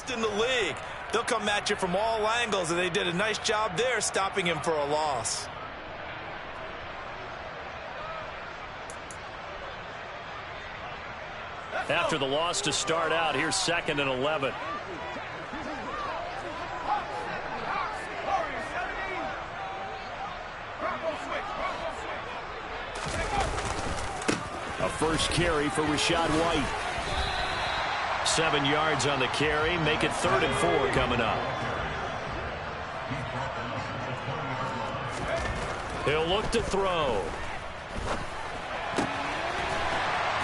best in the league. They'll come at you from all angles, and they did a nice job there stopping him for a loss. After the loss to start out, here's 2nd and 11. A first carry for Rachaad White. 7 yards on the carry. Make it 3rd and 4 coming up. He'll look to throw.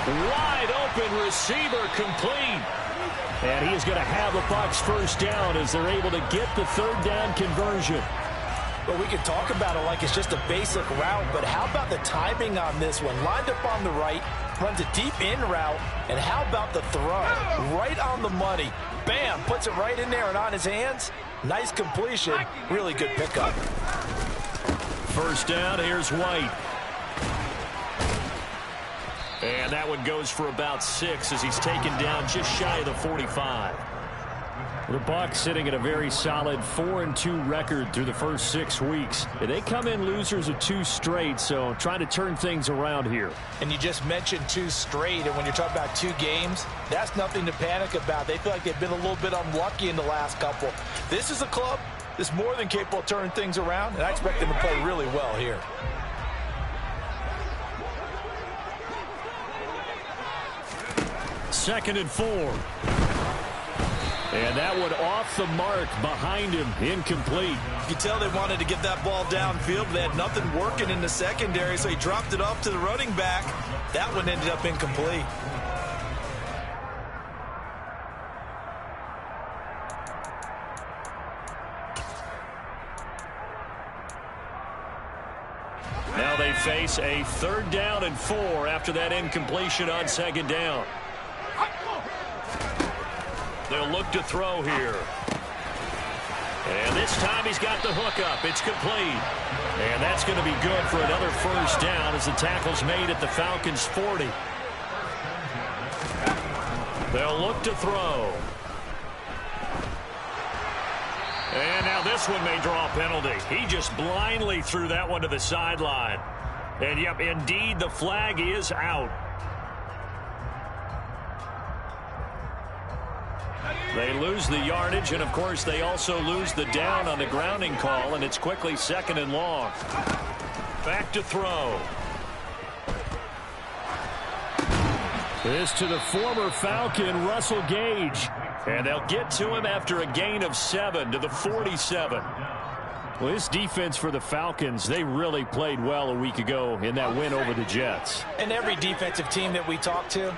Wide open receiver, complete. And he is going to have the Bucs first down as they're able to get the 3rd down conversion. Well, we could talk about it like it's just a basic route, but how about the timing on this one? Lined up on the right, runs a deep in route, and how about the throw? Right on the money. Bam, puts it right in there and on his hands. Nice completion. Really good pickup. First down, here's White. And that one goes for about 6 as he's taken down just shy of the 45. The Bucs sitting at a very solid 4-2 record through the first 6 weeks. They come in losers of 2 straight, so trying to turn things around here. And you just mentioned 2 straight, and when you're talking about 2 games, that's nothing to panic about. They feel like they've been a little bit unlucky in the last couple. This is a club that's more than capable of turning things around, and I expect them to play really well here. Second and 4. And that one off the mark behind him, incomplete. You can tell they wanted to get that ball downfield, but they had nothing working in the secondary, so he dropped it off to the running back. That one ended up incomplete. Now they face a 3rd down and 4 after that incompletion on 2nd down. They'll look to throw here. And this time he's got the hook up. It's complete. And that's going to be good for another first down as the tackle's made at the Falcons' 40. They'll look to throw. And now this one may draw a penalty. He just blindly threw that one to the sideline. And, yep, indeed, the flag is out. They lose the yardage, and, of course, they also lose the down on the grounding call, and it's quickly 2nd and long. Back to throw. This to the former Falcon, Russell Gage. And they'll get to him after a gain of 7 to the 47. Well, this defense for the Falcons, they really played well a week ago in that win over the Jets. And every defensive team that we talk to,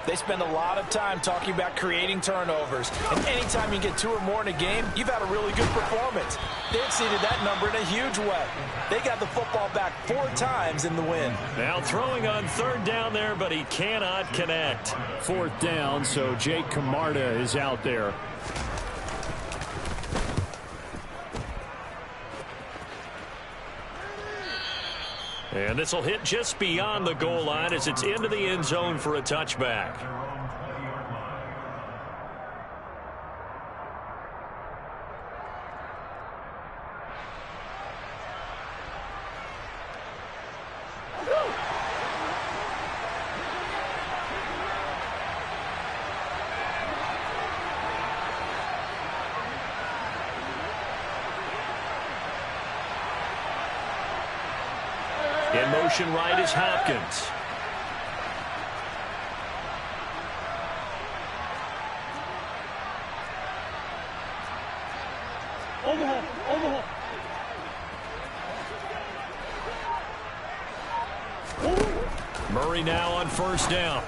they spend a lot of time talking about creating turnovers. And anytime you get 2 or more in a game, you've had a really good performance. They exceeded that number in a huge way. They got the football back 4 times in the win. Now throwing on 3rd down there, but he cannot connect. 4th down, so Jake Camarda is out there. And this will hit just beyond the goal line as it's into the end zone for a touchback. In motion right is Hopkins. Murray now on 1st down.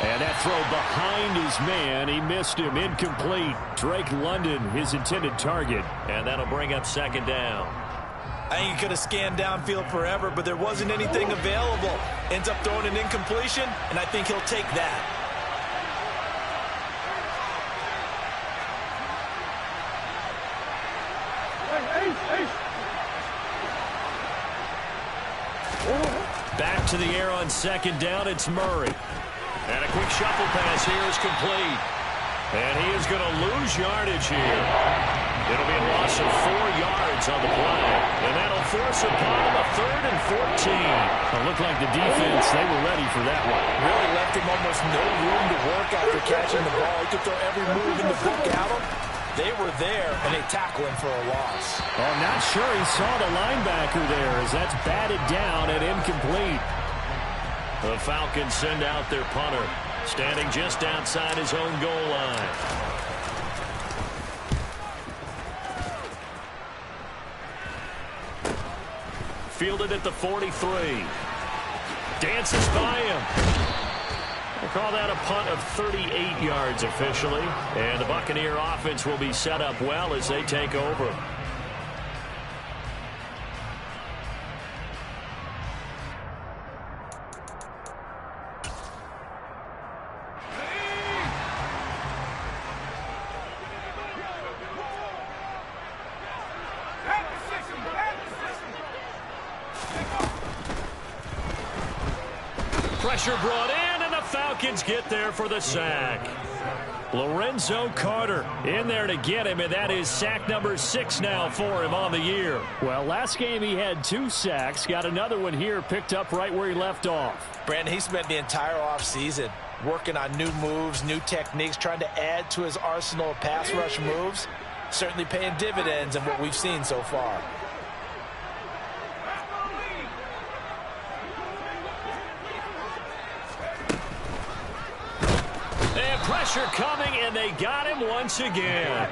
And that throw behind his man. He missed him. Incomplete. Drake London, his intended target. And that'll bring up 2nd down. I think he could have scanned downfield forever, but there wasn't anything available. Ends up throwing an incompletion, and I think he'll take that. Back to the air on 2nd down, it's Murray. And a quick shuffle pass here is complete. And he is going to lose yardage here. It'll be a loss of 4 yards on the play. And that'll force upon him a 3rd and 14. It looked like the defense, they were ready for that one. Really left him almost no room to work after catching the ball. He could throw every move in the book at him. They were there, and they tackle him for a loss. Well, I'm not sure he saw the linebacker there as that's batted down and incomplete. The Falcons send out their punter, standing just outside his own goal line. Fielded at the 43. Dances by him. We'll call that a punt of 38 yards officially. And the Buccaneer offense will be set up well as they take over. Pressure brought in, and the Falcons get there for the sack. Lorenzo Carter in there to get him, and that is sack number 6 now for him on the year. Well, last game he had 2 sacks. Got another one here, picked up right where he left off. Brandon, he spent the entire offseason working on new moves, new techniques, trying to add to his arsenal of pass rush moves. Certainly paying dividends in what we've seen so far. And pressure coming, and they got him once again.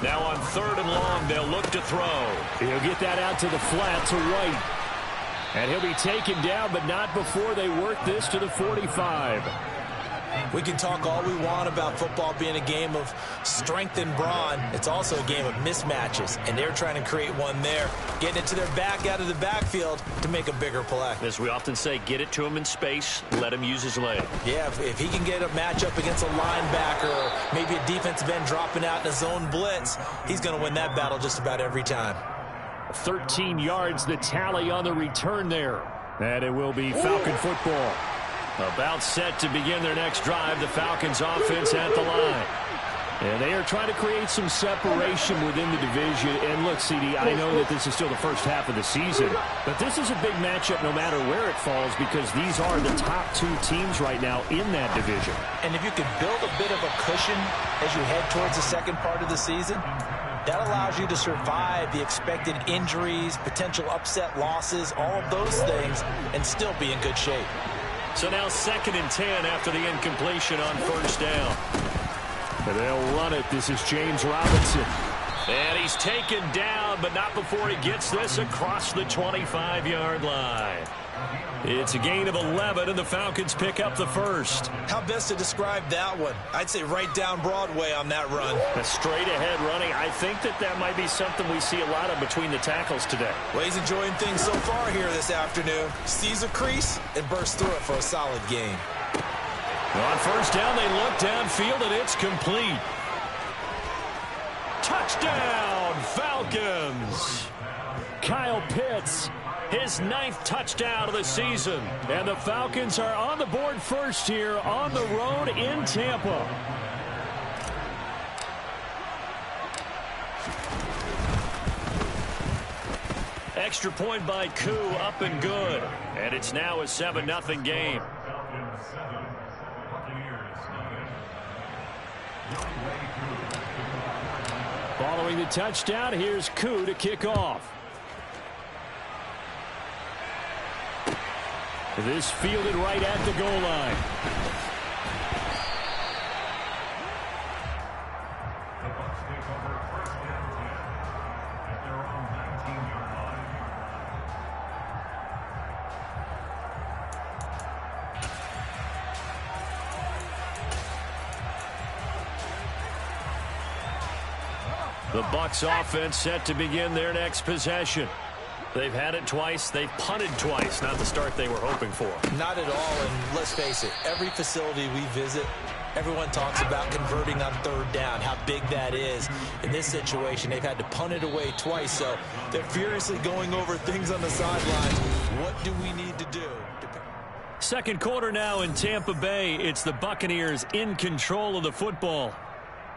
Now on 3rd and long, they'll look to throw. He'll get that out to the flat to White. And he'll be taken down, but not before they work this to the 45. We can talk all we want about football being a game of strength and brawn. It's also a game of mismatches, and they're trying to create one there, getting it to their back out of the backfield to make a bigger play. As we often say, get it to him in space, let him use his leg. Yeah, if he can get a matchup against a linebacker or maybe a defensive end dropping out in a zone blitz, he's going to win that battle just about every time. 13 yards, the tally on the return there. And it will be Falcon football. About set to begin their next drive, the Falcons offense at the line. And they are trying to create some separation within the division. And look, CD, I know that this is still the first half of the season, but this is a big matchup no matter where it falls because these are the top 2 teams right now in that division. And if you can build a bit of a cushion as you head towards the second part of the season, that allows you to survive the expected injuries, potential upset losses, all of those things, and still be in good shape. So now 2nd and 10 after the incompletion on 1st down. And they'll run it. This is James Robinson. And he's taken down, but not before he gets this across the 25-yard line. It's a gain of 11, and the Falcons pick up the first. How best to describe that one? I'd say right down Broadway on that run. A straight-ahead running. I think that might be something we see a lot of between the tackles today. Well, he's enjoying things so far here this afternoon. Sees a crease and bursts through it for a solid gain. On 1st down, they look downfield, and it's complete. Touchdown, Falcons! Kyle Pitts, his 9th touchdown of the season. And the Falcons are on the board first here on the road in Tampa. Extra point by Koo, up and good. And it's now a 7-0 game. Following the touchdown, here's Koo to kick off. This fielded right at the goal line. The Bucs offense set to begin their next possession. They've had it twice. They've punted twice. Not the start they were hoping for. Not at all, and let's face it, every facility we visit, everyone talks about converting on 3rd down, how big that is. In this situation, they've had to punt it away twice, so they're furiously going over things on the sidelines. What do we need to do? Second quarter now in Tampa Bay. It's the Buccaneers in control of the football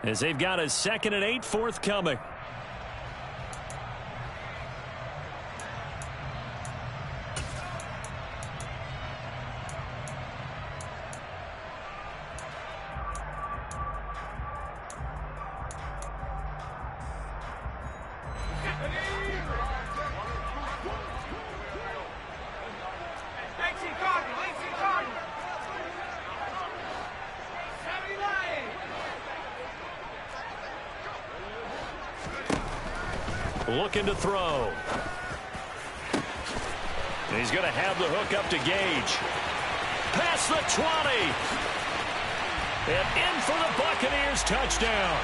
as they've got a 2nd and 8 forthcoming. Looking to throw. And he's going to have the hook up to Gage. Past the 20. And in for the Buccaneers touchdown.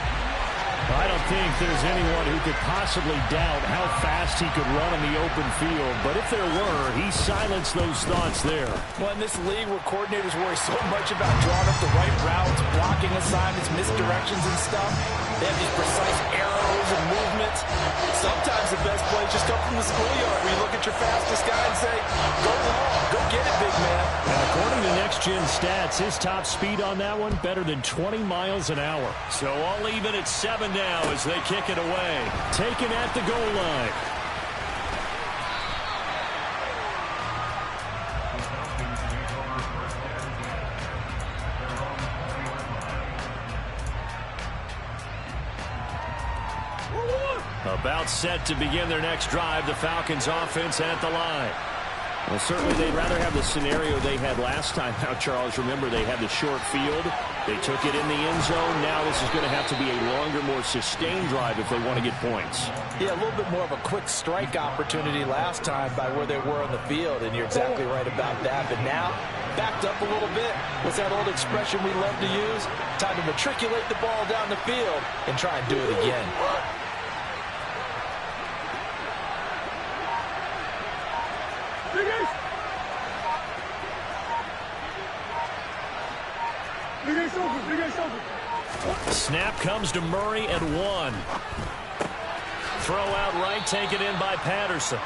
I don't think there's anyone who could possibly doubt how fast he could run in the open field. But if there were, he silenced those thoughts there. Well, in this league where coordinators worry so much about drawing up the right routes, blocking assignments, misdirections and stuff, they have these precise arrows and movements. Sometimes the best plays just come from the schoolyard where you look at your fastest guy and say, go long, go get it, big man. And according to Next Gen Stats, his top speed on that one better than 20 miles an hour. So all even at 7 now as they kick it away. Taken at the goal line. About set to begin their next drive, the Falcons offense at the line. Well, certainly they'd rather have the scenario they had last time. Now, Charles, remember they had the short field. They took it in the end zone. Now this is going to have to be a longer, more sustained drive if they want to get points. Yeah, a little bit more of a quick strike opportunity last time by where they were on the field, and you're exactly right about that. But now, backed up a little bit. What's that old expression we love to use? Time to matriculate the ball down the field and try and do it again. Snap comes to Murray at 1. Throw out right, taken in by Patterson.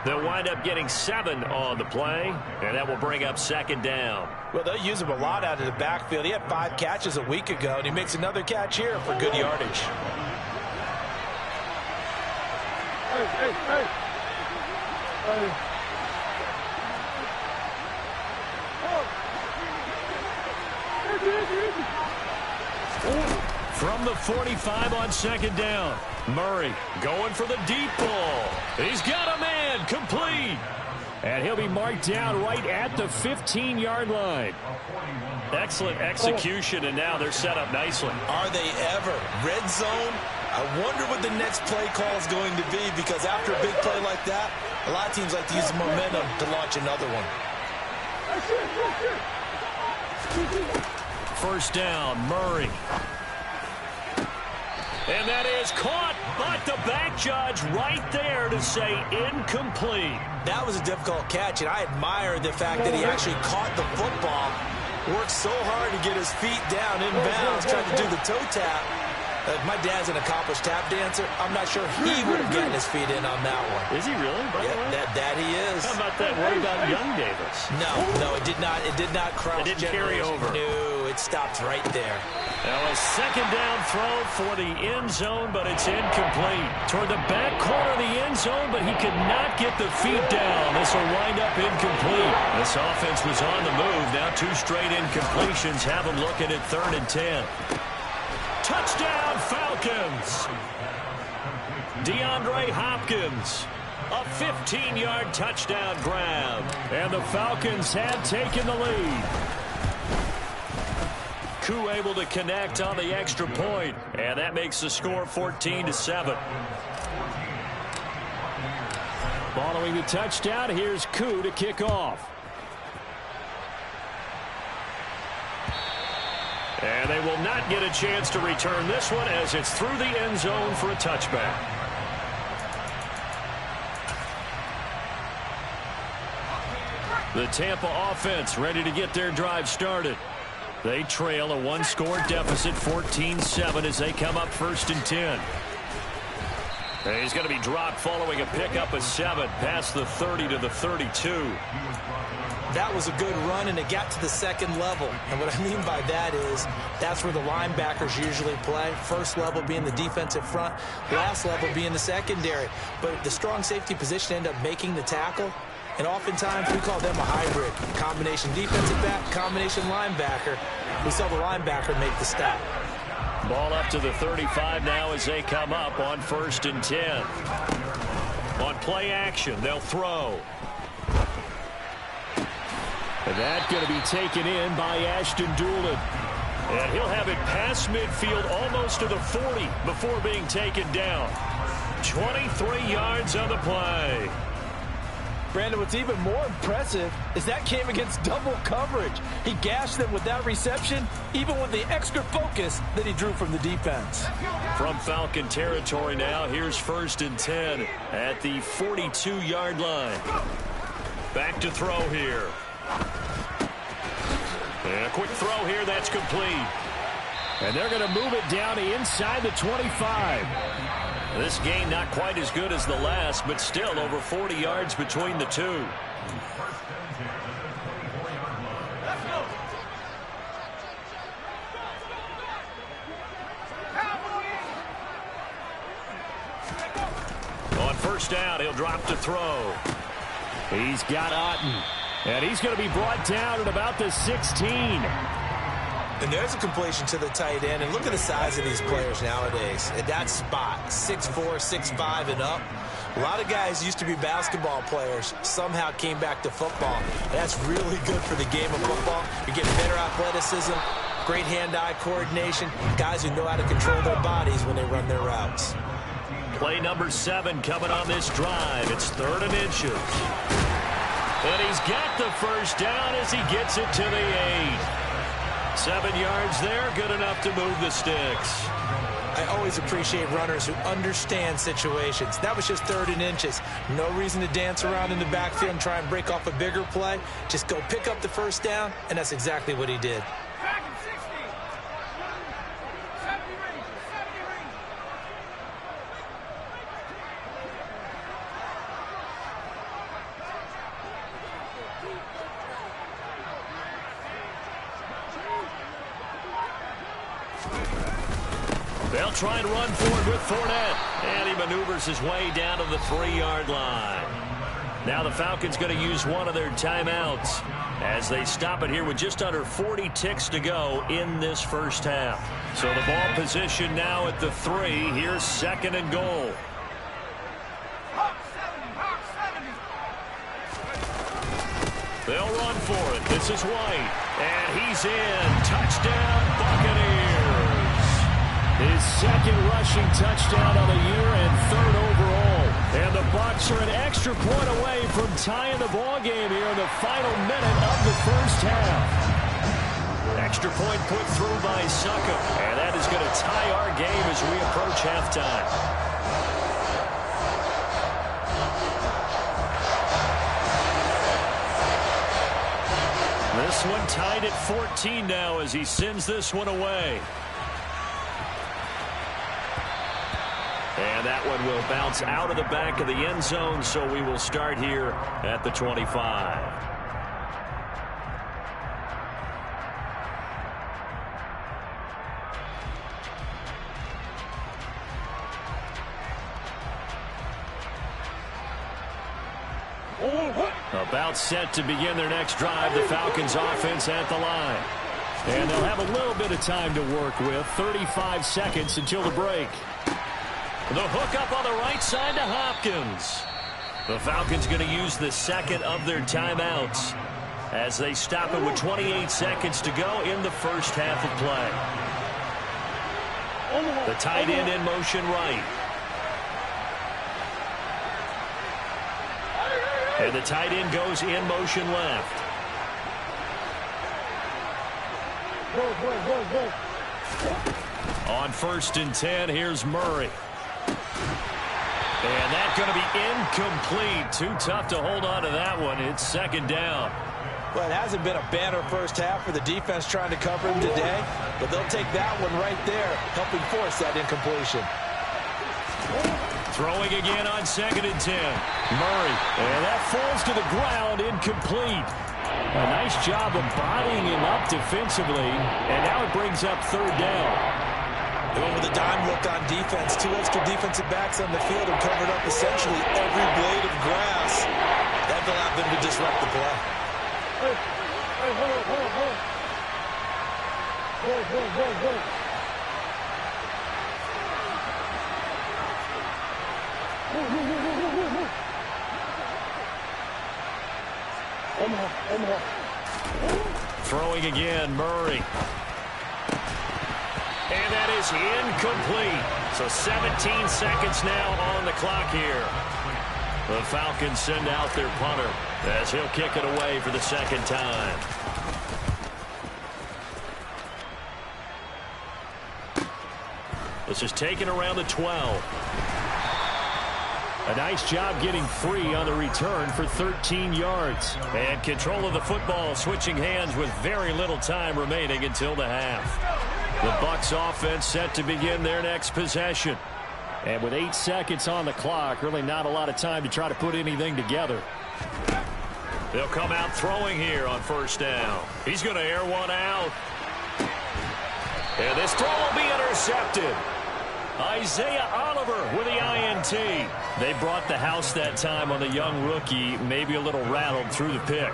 They'll wind up getting 7 on the play, and that will bring up 2nd down. Well, they'll use him a lot out of the backfield. He had 5 catches a week ago, and he makes another catch here for good yardage. Hey. From the 45 on 2nd down. Murray going for the deep ball. He's got a man, complete. And he'll be marked down right at the 15-yard line. Excellent execution, and now they're set up nicely. Are they ever? Red zone? I wonder what the next play call is going to be, because after a big play like that, a lot of teams like to use the momentum to launch another one. First down, Murray. And that is caught, but the back judge right there to say incomplete. That was a difficult catch, and I admire the fact that he actually caught the football, worked so hard to get his feet down inbounds, tried to do the toe tap. My dad's an accomplished tap dancer. I'm not sure he would have gotten his feet in on that one. Is he really? Yeah, that he is. How about that? What about Young Davis? No, it did not. It did not cross. It didn't carry over. No, it stopped right there. Now a 2nd down throw for the end zone, but it's incomplete. Toward the back corner of the end zone, but he could not get the feet down. This will wind up incomplete. This offense was on the move. Now 2 straight incompletions have them looking at 3rd and 10. Touchdown, Falcons. DeAndre Hopkins. A 15-yard touchdown grab. And the Falcons had taken the lead. Koo able to connect on the extra point, and that makes the score 14-7. Following the touchdown, here's Koo to kick off. And they will not get a chance to return this one as it's through the end zone for a touchback. The Tampa offense ready to get their drive started. They trail a 1-score deficit, 14-7, as they come up 1st and 10. And he's going to be dropped following a pickup of 7 past the 30 to the 32. That was a good run, and it got to the second level. And what I mean by that is that's where the linebackers usually play. First level being the defensive front, last level being the secondary. But the strong safety position ended up making the tackle, and oftentimes we call them a hybrid. Combination defensive back, combination linebacker. We saw the linebacker make the stop. Ball up to the 35 now as they come up on 1st and 10. On play action, they'll throw. And that's going to be taken in by Ashton Dulin. And he'll have it past midfield almost to the 40 before being taken down. 23 yards on the play. Brandon, what's even more impressive is that came against double coverage. He gashed them with that reception, even with the extra focus that he drew from the defense. From Falcon territory now, here's 1st and 10 at the 42-yard line. Back to throw here. And a quick throw here, that's complete. And they're going to move it down to inside the 25. This game not quite as good as the last, but still over 40 yards between the two. On 1st down, he'll drop to throw. He's got Otten. And he's going to be brought down at about the 16. And there's a completion to the tight end. And look at the size of these players nowadays. At that spot, 6'4", 6'5", and up. A lot of guys used to be basketball players, somehow came back to football. And that's really good for the game of football. You're getting better athleticism, great hand-eye coordination, guys who know how to control their bodies when they run their routes. Play number 7 coming on this drive. It's 3rd and inches. And he's got the 1st down as he gets it to the 8. 7 yards there, good enough to move the sticks. I always appreciate runners who understand situations. That was just 3rd and inches. No reason to dance around in the backfield and try and break off a bigger play. Just go pick up the 1st down, and that's exactly what he did. They'll try and run for it with Fournette. And he maneuvers his way down to the 3-yard line. Now the Falcons going to use one of their timeouts as they stop it here with just under 40 ticks to go in this first half. So the ball position now at the 3. Here's 2nd and goal. They'll run for it. This is White. And he's in. Touchdown, Buccaneers. His 2nd rushing touchdown of the year and 3rd overall. And the Bucs are an extra point away from tying the ball game here in the final minute of the first half. Extra point put through by Succop. And that is going to tie our game as we approach halftime. This one tied at 14 now as he sends this one away. And that one will bounce out of the back of the end zone, so we will start here at the 25. About set to begin their next drive, the Falcons offense at the line. And they'll have a little bit of time to work with, 35 seconds until the break. The hook up on the right side to Hopkins. The Falcons going to use the 2nd of their timeouts as they stop it with 28 seconds to go in the first half of play. The tight end in motion right. And the tight end goes in motion left. On 1st and 10, here's Murray. And that's going to be incomplete. Too tough to hold on to that one. It's 2nd down. Well, it hasn't been a banner first half for the defense trying to cover him today, but they'll take that one right there, helping force that incompletion. Throwing again on 2nd and 10. Murray. And that falls to the ground, incomplete. A nice job of bodying him up defensively, and now it brings up third down. Going with a dime look on defense. 2 extra defensive backs on the field and covered up essentially every blade of grass. That allowed them to disrupt the play. Hey, hold on. Hold. Throwing again, Murray. And that is incomplete. So 17 seconds now on the clock here. The Falcons send out their punter as he'll kick it away for the second time. This is taken around the 12. A nice job getting free on the return for 13 yards. And control of the football switching hands with very little time remaining until the half. The Bucs offense set to begin their next possession. And with 8 seconds on the clock, really not a lot of time to try to put anything together. They'll come out throwing here on first down. He's going to air one out. And this throw will be intercepted. Isaiah Oliver with the INT. They brought the house that time on the young rookie, maybe a little rattled through the pick.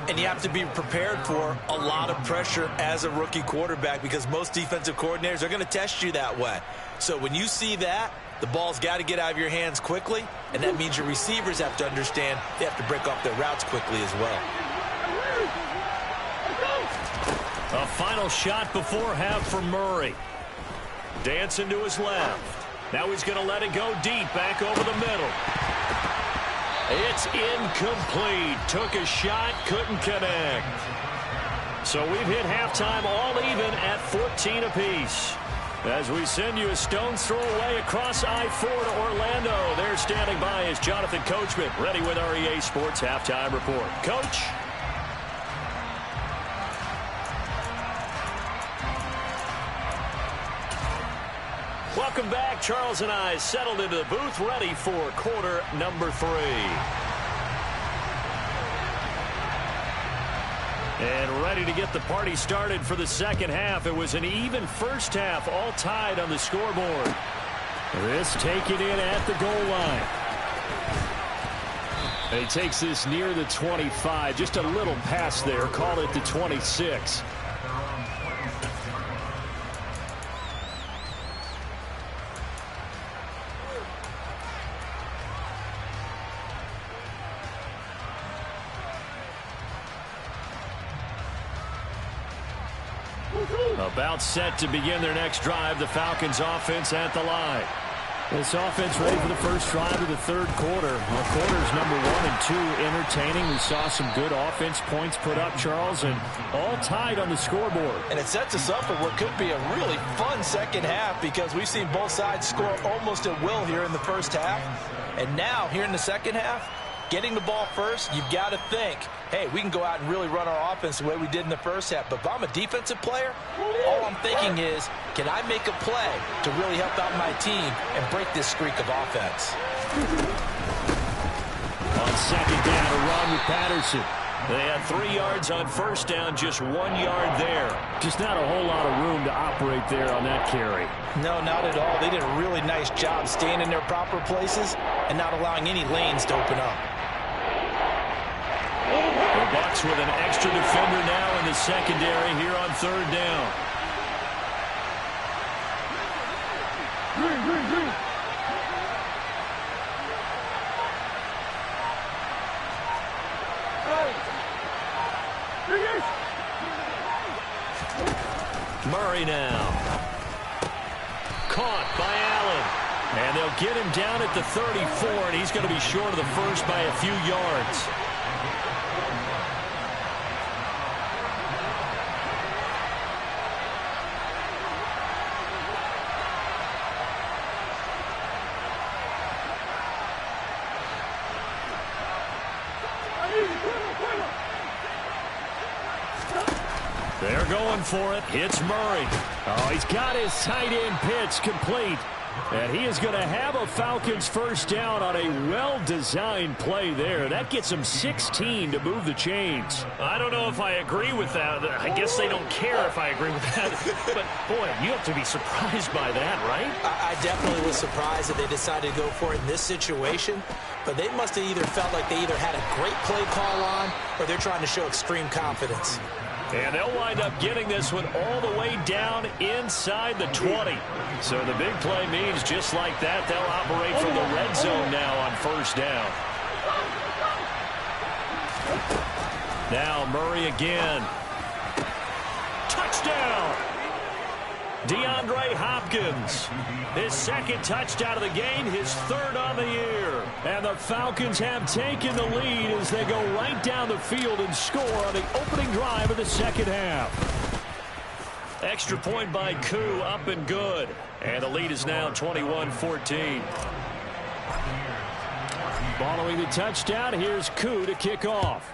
And you have to be prepared for a lot of pressure as a rookie quarterback because most defensive coordinators are going to test you that way. So when you see that, the ball's got to get out of your hands quickly, and that means your receivers have to understand they have to break off their routes quickly as well. A final shot before half for Murray. Dancing to his left. Now he's going to let it go deep back over the middle. It's incomplete. Took a shot, couldn't connect. So we've hit halftime all even at 14 apiece. As we send you a stone's throw away across I-4 to Orlando. There standing by is Jonathan Coachman, ready with our EA Sports Halftime Report. Coach? Welcome back. Charles and I settled into the booth, ready for quarter number 3. And ready to get the party started for the second half. It was an even first half, all tied on the scoreboard. This taken in at the goal line. And he takes this near the 25. Just a little pass there. Call it the 26. About set to begin their next drive. The Falcons offense at the line. This offense ready for the first drive of the third quarter. Well, quarters number 1 and 2 entertaining. We saw some good offense points put up, Charles, and all tied on the scoreboard. And it sets us up for what could be a really fun second half because we've seen both sides score almost at will here in the first half. And now, here in the second half, getting the ball first, you've got to think, hey, we can go out and really run our offense the way we did in the first half. But if I'm a defensive player, all I'm thinking is, can I make a play to really help out my team and break this streak of offense? On second down, a run with Patterson. They had 3 yards on first down, just 1 yard there. Just not a whole lot of room to operate there on that carry. No, not at all. They did a really nice job staying in their proper places and not allowing any lanes to open up. The Bucs with an extra defender now in the secondary here on third down. Murray now. Caught by Allen. And they'll get him down at the 34, and he's going to be short of the first by a few yards. They're going for it. Hits Murray. Oh, he's got his tight end pitch complete. And he is going to have a Falcons first down on a well-designed play there. That gets him 16 to move the chains. I don't know if I agree with that. I guess they don't care if I agree with that. But, boy, you have to be surprised by that, right? I definitely was surprised that they decided to go for it in this situation. But they must have either felt like they either had a great play call on or they're trying to show extreme confidence. And they'll wind up getting this one all the way down inside the 20. So the big play means just like that, they'll operate from the red zone now on first down. Now Murray again. Touchdown! DeAndre Hopkins. His second touchdown of the game, his third on the year. And the Falcons have taken the lead as they go right down the field and score on the opening drive of the second half. Extra point by Koo, up and good. And the lead is now 21-14. Following the touchdown, here's Koo to kick off.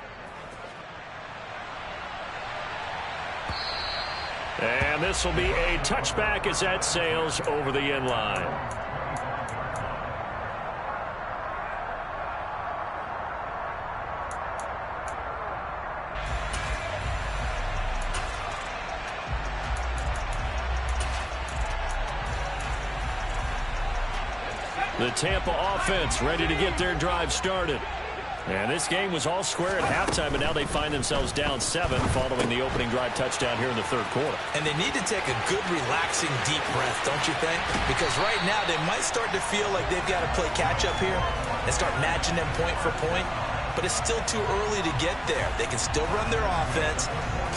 And this will be a touchback as that sails over the end line. The Tampa offense ready to get their drive started. And this game was all square at halftime, and now they find themselves down 7 following the opening drive touchdown here in the third quarter. And they need to take a good, relaxing, deep breath, don't you think? Because right now they might start to feel like they've got to play catch-up here and start matching them point for point. But it's still too early to get there. They can still run their offense.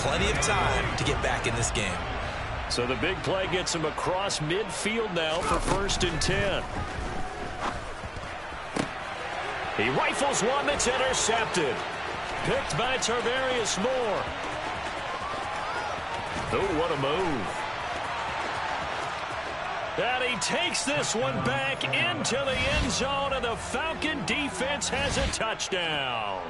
Plenty of time to get back in this game. So the big play gets them across midfield now for 1st and 10. He rifles one that's intercepted. Picked by Tarvarius Moore. Oh, what a move. And he takes this one back into the end zone, and the Falcon defense has a touchdown.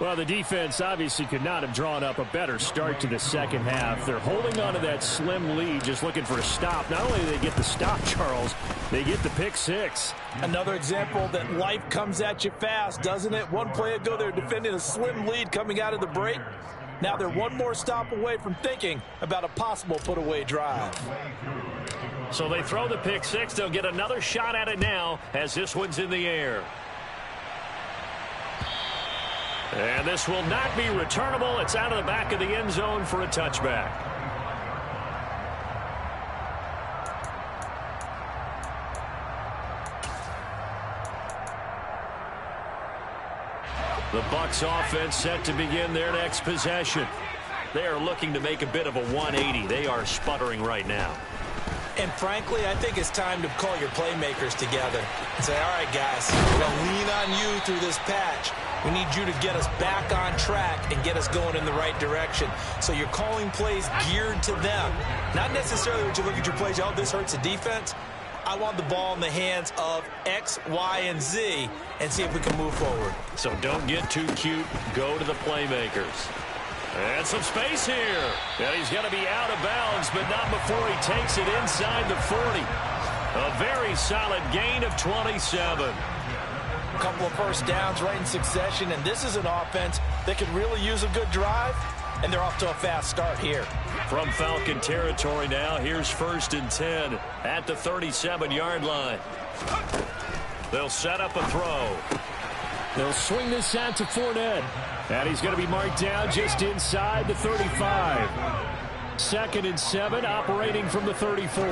Well, the defense obviously could not have drawn up a better start to the second half. They're holding on to that slim lead, just looking for a stop. Not only do they get the stop, Charles, they get the pick six. Another example that life comes at you fast, doesn't it? One play ago, they were defending a slim lead coming out of the break. Now they're one more stop away from thinking about a possible put-away drive. So they throw the pick six. They'll get another shot at it now as this one's in the air. And this will not be returnable. It's out of the back of the end zone for a touchback. The Bucs offense set to begin their next possession. They are looking to make a bit of a 180. They are sputtering right now. And frankly, I think it's time to call your playmakers together and say, all right, guys, we're going to lean on you through this patch. We need you to get us back on track and get us going in the right direction. So you're calling plays geared to them. Not necessarily when you look at your plays, oh, this hurts the defense. I want the ball in the hands of X, Y, and Z and see if we can move forward. So don't get too cute. Go to the playmakers. And some space here. And he's going to be out of bounds, but not before he takes it inside the 40. A very solid gain of 27. A couple of first downs right in succession, and this is an offense that could really use a good drive, and they're off to a fast start here. From Falcon territory now, here's 1st and 10 at the 37-yard line. They'll set up a throw. They'll swing this out to Fournette. And he's going to be marked down just inside the 35. 2nd and 7, operating from the 34.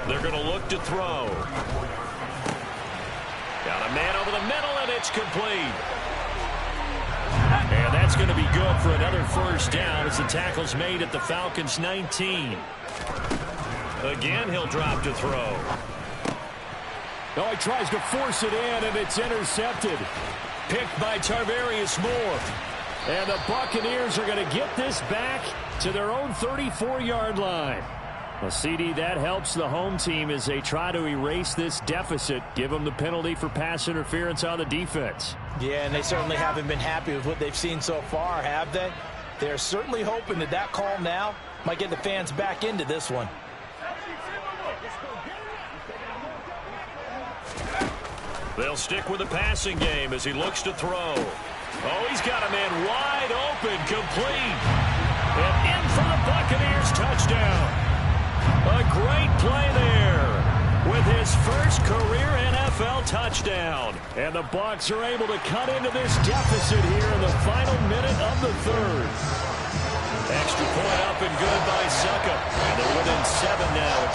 They're going to look to throw. Got a man over the middle, and it's complete. And that's going to be good for another first down as the tackle's made at the Falcons' 19. Again, he'll drop to throw. Oh, he tries to force it in, and it's intercepted. Picked by Tarvarius Moore. And the Buccaneers are going to get this back to their own 34-yard line. Well, CD, that helps the home team as they try to erase this deficit, give them the penalty for pass interference on the defense. Yeah, and they certainly haven't been happy with what they've seen so far, have they? They're certainly hoping that that call now might get the fans back into this one. They'll stick with the passing game as he looks to throw. Oh, he's got a man wide open, complete. And in for the Buccaneers touchdown. A great play there with his first career NFL touchdown. And the Bucs are able to cut into this deficit here in the final minute of the third. Extra point up and good by Succop. And they're within 7 now at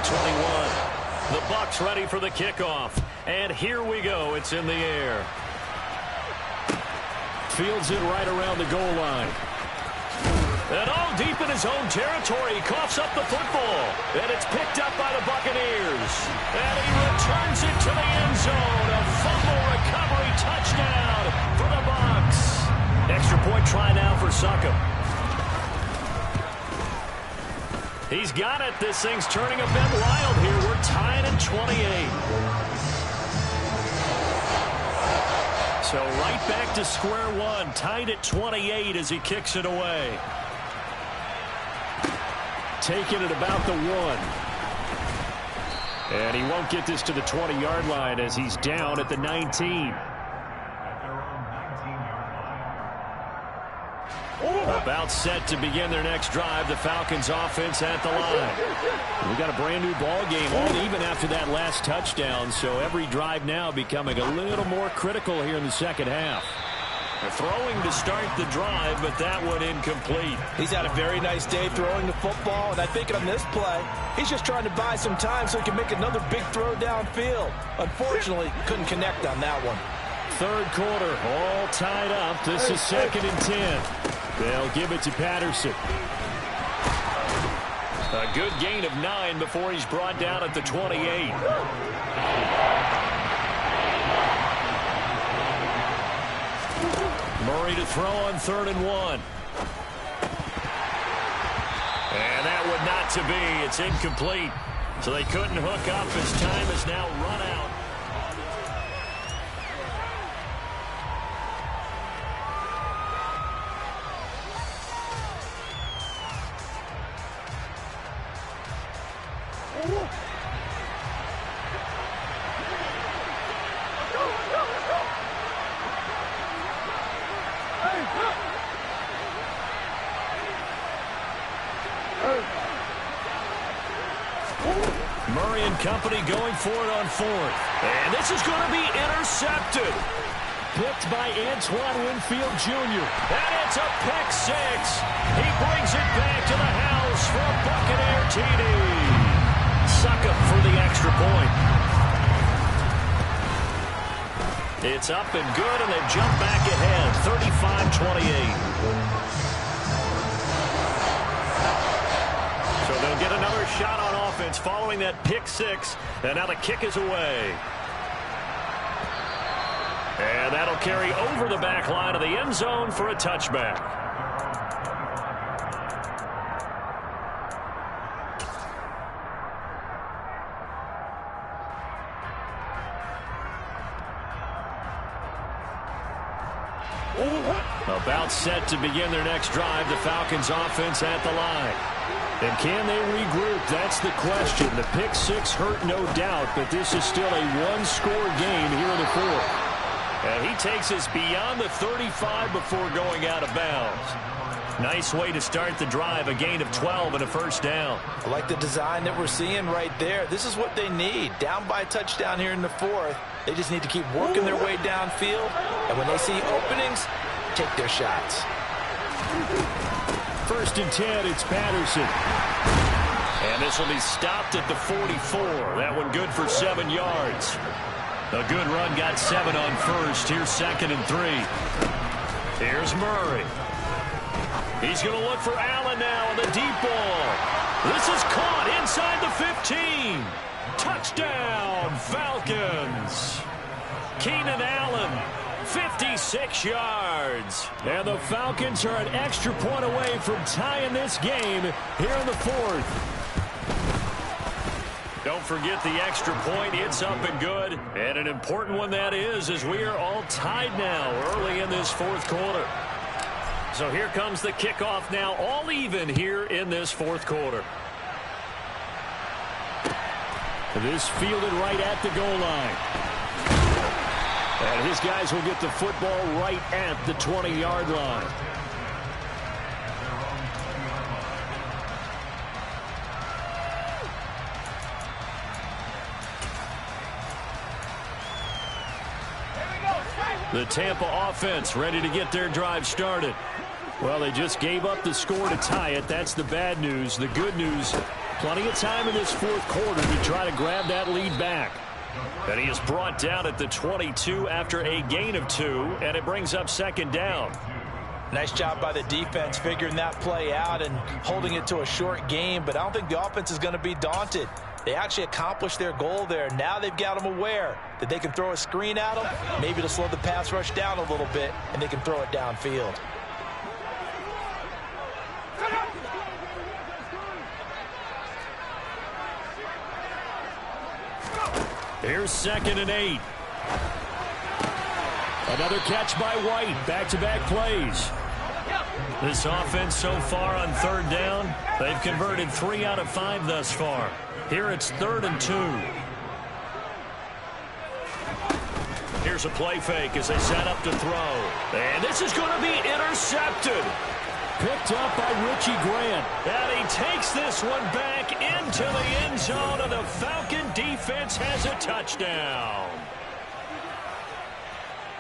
28-21. The Bucs ready for the kickoff. And here we go. It's in the air. Fields it right around the goal line. And all deep in his own territory. He coughs up the football. And it's picked up by the Buccaneers. And he returns it to the end zone. A fumble recovery touchdown for the Bucs. Extra point try now for Succop. He's got it. This thing's turning a bit wild here. We're tied at 28. So right back to square one, tied at 28 as he kicks it away. Taking it about the 1. And he won't get this to the 20-yard line as he's down at the 19. About set to begin their next drive. The Falcons offense at the line. We got a brand new ball game all even after that last touchdown. So every drive now becoming a little more critical here in the second half. They're throwing to start the drive, but that one incomplete. He's had a very nice day throwing the football, and I think on this play, he's just trying to buy some time so he can make another big throw downfield. Unfortunately, couldn't connect on that one. Third quarter, all tied up. This is 2nd and 10. They'll give it to Patterson. A good gain of 9 before he's brought down at the 28. Murray to throw on 3rd and 1. And that would not to be. It's incomplete. So they couldn't hook up as time is now run out. Murray and company going for it on 4th. And this is going to be intercepted. Picked by Antoine Winfield Jr. And it's a pick 6. He brings it back to the house for a Buccaneer TD. Succop for the extra point. It's up and good, and they jump back ahead, 35-28. So they'll get another shot on offense following that pick 6, and now the kick is away. And that'll carry over the back line of the end zone for a touchback. About set to begin their next drive. The Falcons offense at the line. And can they regroup? That's the question. The pick 6 hurt, no doubt, but this is still a one-score game here in the 4th. And he takes us beyond the 35 before going out of bounds. Nice way to start the drive, a gain of 12 and a first down. I like the design that we're seeing right there. This is what they need. Down by a touchdown here in the 4th. They just need to keep working their way downfield. And when they see openings, take their shots. 1st and 10, it's Patterson. And this will be stopped at the 44. That one good for 7 yards. A good run, got 7 on 1st. Here's 2nd and 3. Here's Murray. He's going to look for Allen now on the deep ball. This is caught inside the 15. Touchdown, Falcons. Keenan Allen, 56 yards. And the Falcons are an extra point away from tying this game here in the 4th. Don't forget the extra point. It's up and good. And an important one that is, as we are all tied now early in this 4th quarter. So here comes the kickoff now, all even here in this 4th quarter. This fielded right at the goal line. And his guys will get the football right at the 20-yard line. The Tampa offense ready to get their drive started. Well, they just gave up the score to tie it. That's the bad news. The good news, plenty of time in this fourth quarter to try to grab that lead back. And he is brought down at the 22 after a gain of 2, and it brings up second down. Nice job by the defense figuring that play out and holding it to a short game, but I don't think the offense is going to be daunted. They actually accomplished their goal there. Now they've got them aware that they can throw a screen at them, maybe to slow the pass rush down a little bit, and they can throw it downfield. Here's 2nd and 8. Another catch by White. Back-to-back plays. This offense so far on 3rd down, they've converted 3 out of 5 thus far. Here it's 3rd and 2. Here's a play fake as they set up to throw. And this is going to be intercepted. Picked up by Richie Grant. And he takes this one back into the end zone, and the Falcon defense has a touchdown.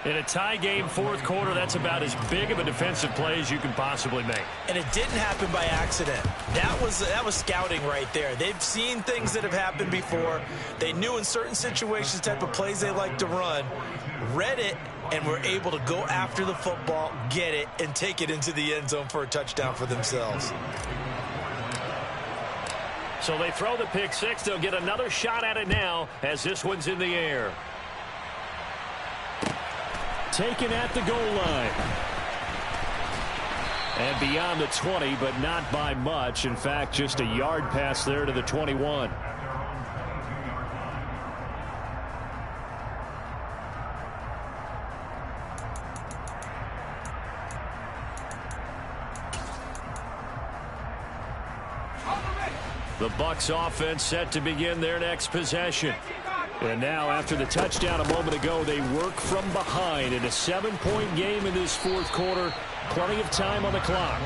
In a tie game, fourth quarter, that's about as big of a defensive play as you can possibly make. And it didn't happen by accident. That was scouting right there. They've seen things that have happened before. They knew in certain situations the type of plays they like to run, read it, and were able to go after the football, get it, and take it into the end zone for a touchdown for themselves. So they throw the pick six. They'll get another shot at it now as this one's in the air. Taken at the goal line. And beyond the 20, but not by much. In fact, just a yard pass there to the 21. The Bucs offense set to begin their next possession. And now, after the touchdown a moment ago, they work from behind in a 7-point game in this fourth quarter. Plenty of time on the clock.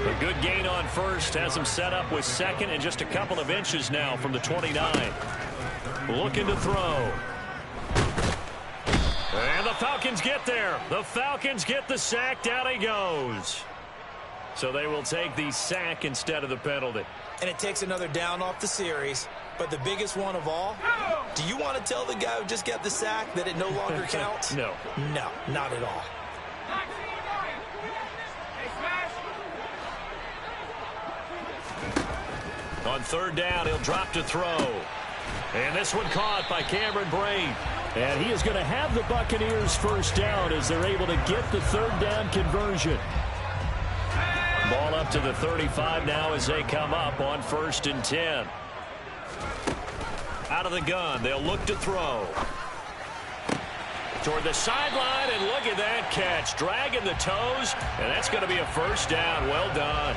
A good gain on first has them set up with 2nd and just a couple of inches now from the 29. Looking to throw. And the Falcons get there. The Falcons get the sack. Down he goes. So they will take the sack instead of the penalty. And it takes another down off the series. But the biggest one of all, do you want to tell the guy who just got the sack that it no longer counts? No. No, not at all. On 3rd down, he'll drop to throw. And this one caught by Cameron Brate. And he is going to have the Buccaneers first down as they're able to get the 3rd down conversion. Ball up to the 35 now as they come up on 1st and 10. Out of the gun, they'll look to throw. Toward the sideline, and look at that catch. Dragging the toes, and that's going to be a first down. Well done.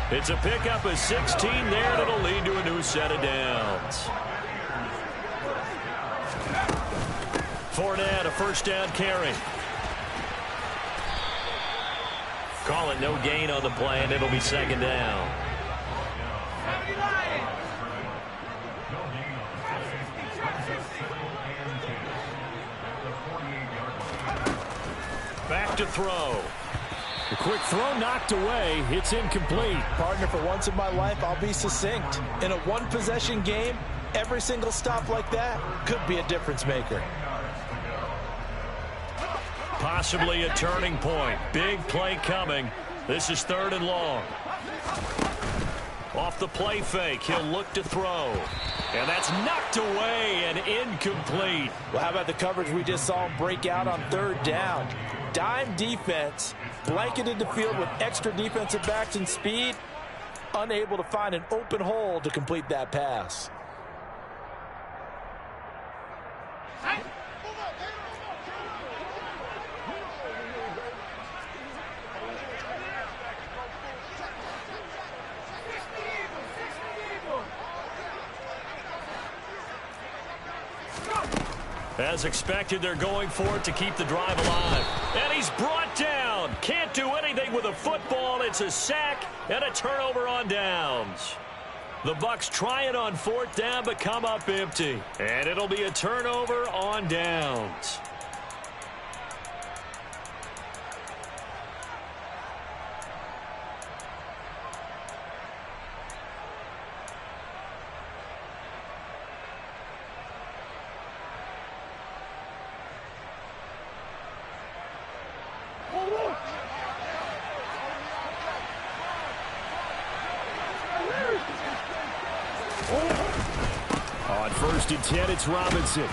It's a pickup of 16 there, and it'll lead to a new set of downs. Fournette, a first down carry. Call it no gain on the play, and it'll be 2nd down. Back to throw. The quick throw knocked away. It's incomplete. Partner, for once in my life, I'll be succinct. In a one-possession game, every single stop like that could be a difference maker. Possibly a turning point. Big play coming. This is 3rd and long. Off the play fake, he'll look to throw. And that's knocked away and incomplete. Well, how about the coverage we just saw him break out on 3rd down? Dime defense, blanketed the field with extra defensive backs and speed, unable to find an open hole to complete that pass. As expected, they're going for it to keep the drive alive. And he's brought down. Can't do anything with a football. It's a sack and a turnover on downs. The Bucs try it on 4th down, but come up empty. And it'll be a turnover on downs. On 1st and 10, it's Robinson.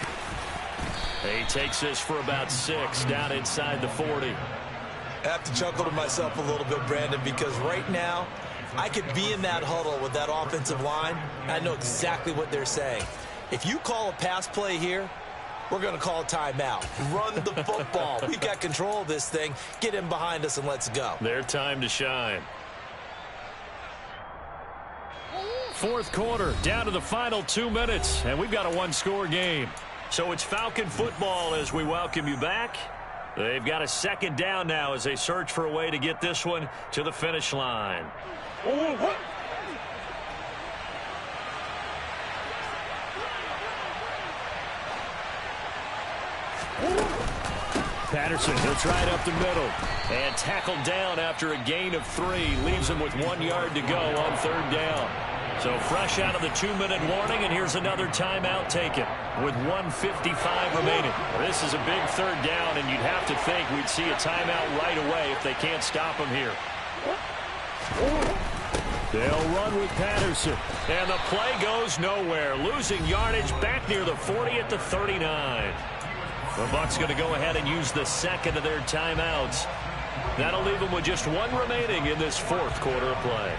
He takes this for about 6 down inside the 40. I have to chuckle to myself a little bit, Brandon, because right now I could be in that huddle with that offensive line. I know exactly what they're saying. If you call a pass play here, we're going to call a timeout. Run the football. We've got control of this thing. Get in behind us and let's go. Their time to shine. 4th quarter, down to the final 2 minutes, and we've got a one-score game. So it's Falcon football as we welcome you back. They've got a 2nd down now as they search for a way to get this one to the finish line. Patterson, he'll try it up the middle. And tackled down after a gain of 3. Leaves him with 1 yard to go on 3rd down. So fresh out of the 2-minute warning, and here's another timeout taken with 1:55 remaining. This is a big 3rd down, and you'd have to think we'd see a timeout right away if they can't stop him here. They'll run with Patterson. And the play goes nowhere. Losing yardage back near the 40 at the 39. The Bucs going to go ahead and use the 2nd of their timeouts. That'll leave them with just 1 remaining in this 4th quarter of play.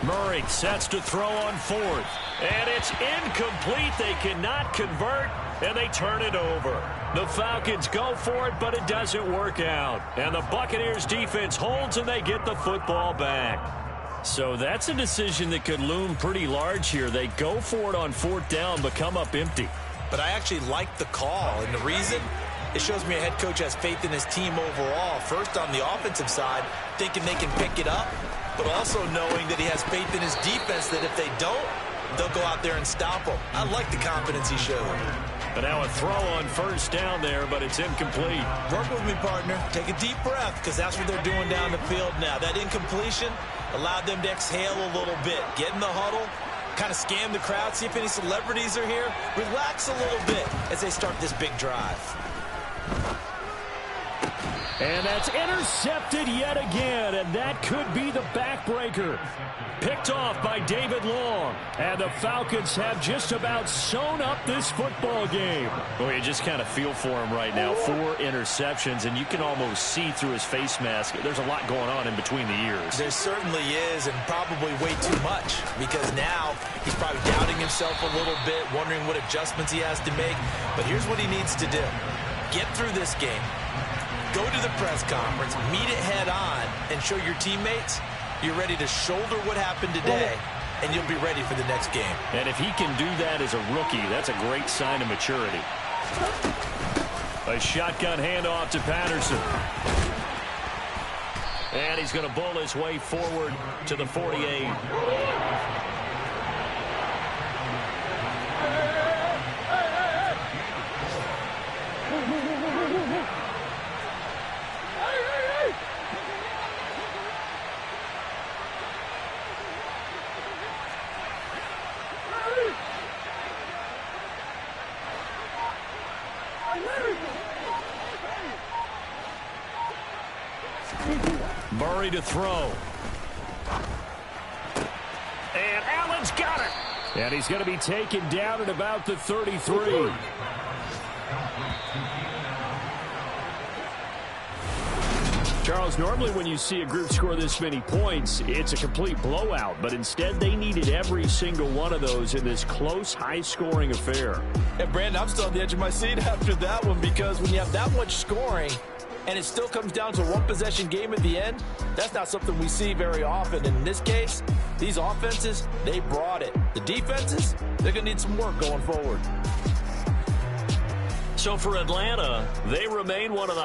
Murray sets to throw on 4th. And it's incomplete. They cannot convert, and they turn it over. The Falcons go for it, but it doesn't work out. And the Buccaneers defense holds, and they get the football back. So that's a decision that could loom pretty large here. They go for it on 4th down, but come up empty. But I actually like the call, and the reason, it shows me a head coach has faith in his team overall. First, on the offensive side, thinking they can pick it up, but also knowing that he has faith in his defense that if they don't, they'll go out there and stop them. I like the confidence he showed. But now a throw on 1st down there, but it's incomplete. Work with me, partner. Take a deep breath, because that's what they're doing down the field now. That incompletion allowed them to exhale a little bit. Get in the huddle, kind of scan the crowd, see if any celebrities are here. Relax a little bit as they start this big drive. And that's intercepted yet again, and that could be the backbreaker. Picked off by David Long, and the Falcons have just about sewn up this football game. Well, you just kind of feel for him right now. 4 interceptions, and you can almost see through his face mask. There's a lot going on in between the ears. There certainly is, and probably way too much, because now he's probably doubting himself a little bit, wondering what adjustments he has to make. But here's what he needs to do. Get through this game. Go to the press conference, meet it head on, and show your teammates you're ready to shoulder what happened today, and you'll be ready for the next game. And if he can do that as a rookie, that's a great sign of maturity. A shotgun handoff to Patterson. And he's going to bull his way forward to the 48. Murray to throw. And Allen's got it. And he's going to be taken down at about the 33. Charles, normally when you see a group score this many points, it's a complete blowout. But instead, they needed every single one of those in this close, high-scoring affair. And, Brandon, I'm still on the edge of my seat after that one, because when you have that much scoring and it still comes down to a one-possession game at the end, that's not something we see very often. And in this case, these offenses, they brought it. The defenses, they're going to need some work going forward. So for Atlanta, they remain one of the